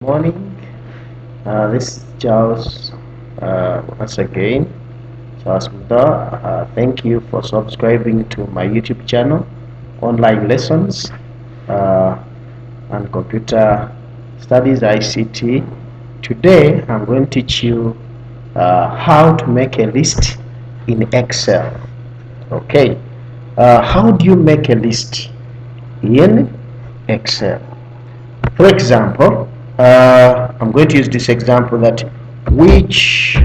Morning. This is Charles once again. Charles Muda. Thank you for subscribing to my YouTube channel, Online Lessons and Computer Studies ICT. Today I'm going to teach you how to make a list in Excel. Okay. How do you make a list in Excel? For example, I'm going to use this example that which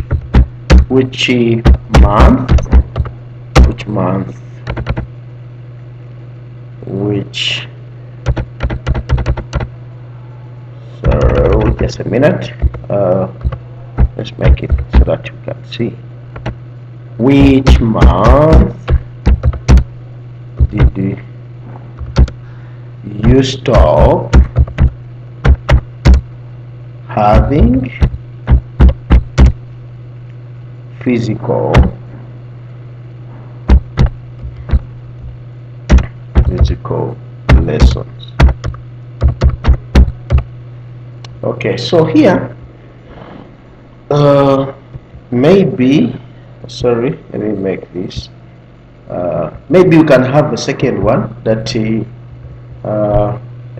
month which so just a minute, let's make it so that you can see which month did you stop having physical lessons. Okay, so here maybe let me make this maybe you can have a second one that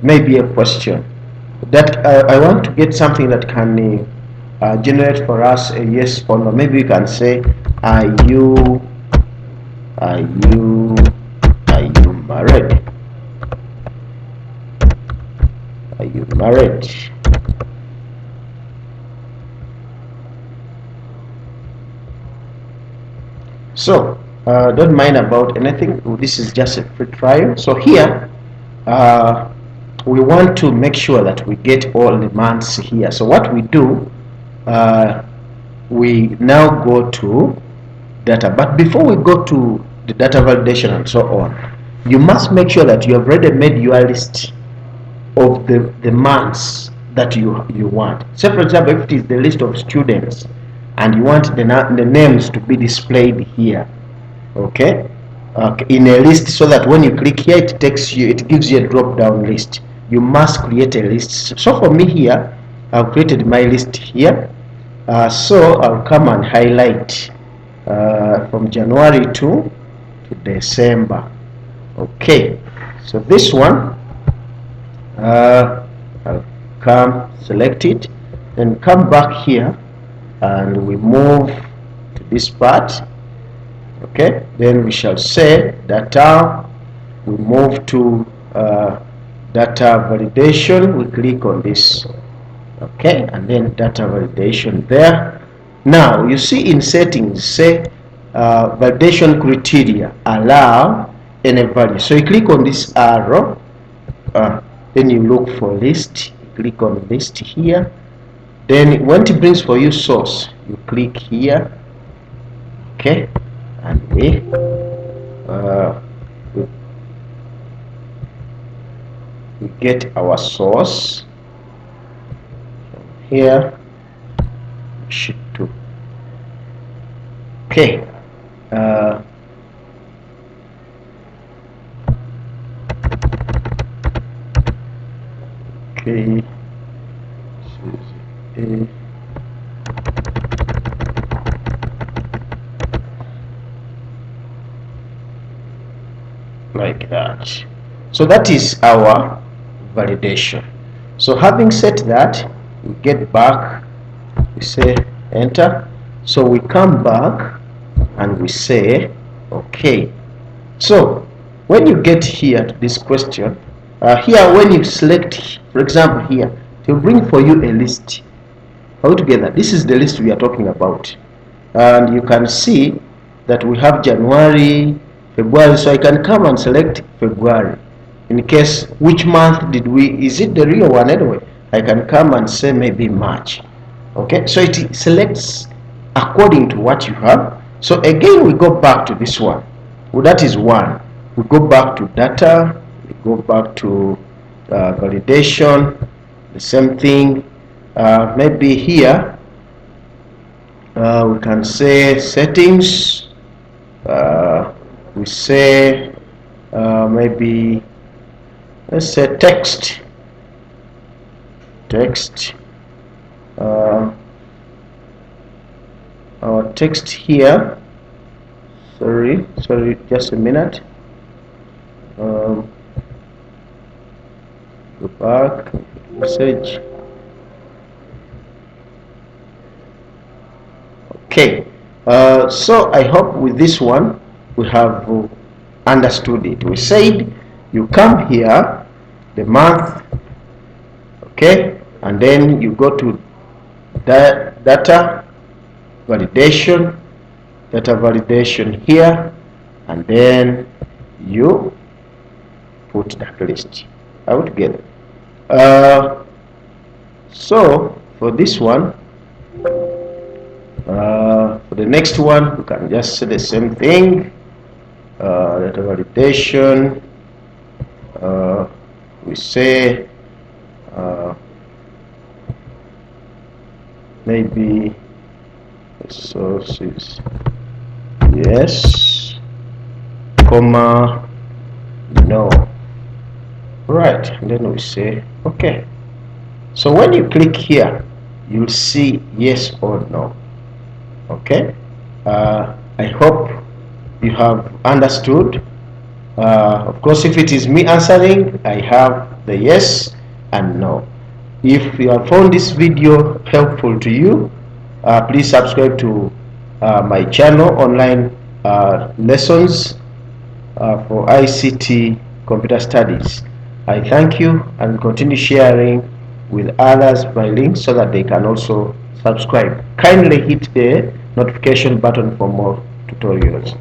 maybe a question that I want to get something that can generate for us a yes or no. Maybe you can say, are you married? Are you married? So don't mind about anything. This is just a free trial. So here we want to make sure that we get all the months here. So what we do, we now go to data, but before we go to the data validation and so on, you must make sure that you have already made your list of the months that you want. Say for example, if it is the list of students and you want the names to be displayed here, okay, in a list, so that when you click here it gives you a drop down list. You must create a list. So for me here, I've created my list here. So I'll come and highlight from January to December. Okay, so this one, I'll come select it, then come back here and we move to this part. Okay, then we shall say data. We move to data validation. We click on this. Okay, and then data validation there. Now you see in settings, say validation criteria, allow any value. So you click on this arrow, then you look for list. You click on list here. Then when it brings for you source, you click here. Okay, and we get our source here, sheet 2. Okay, okay, like that. So that is our validation. So having said that, we get back, we say enter. So we come back and we say okay. So when you get here to this question, here when you select, for example here, it will bring for you a list altogether. This is the list we are talking about, and you can see that we have January, February. So I can come and select February. In case which month did we, is it the real one anyway? I can come and say maybe March. Okay, so it selects according to what you have. So again we go back to this one. Well, that is one. We go back to data, we go back to validation, the same thing. Maybe here we can say settings, we say maybe let's say text, our text here. Sorry, just a minute. Go back, message. Okay, so I hope with this one we have understood it. We said you come here, the month, okay, and then you go to data validation here, and then you put that list out together. So for this one, for the next one, we can just say the same thing. Data validation, we say maybe sources, yes, comma, no. Right, and then we say okay. So when you click here, you'll see yes or no. Okay, I hope you have understood. Of course, if it is me answering, I have the yes and no. If you have found this video helpful to you, please subscribe to my channel, Online Lessons for ICT Computer Studies. I thank you, and continue sharing with others my link so that they can also subscribe. Kindly hit the notification button for more tutorials.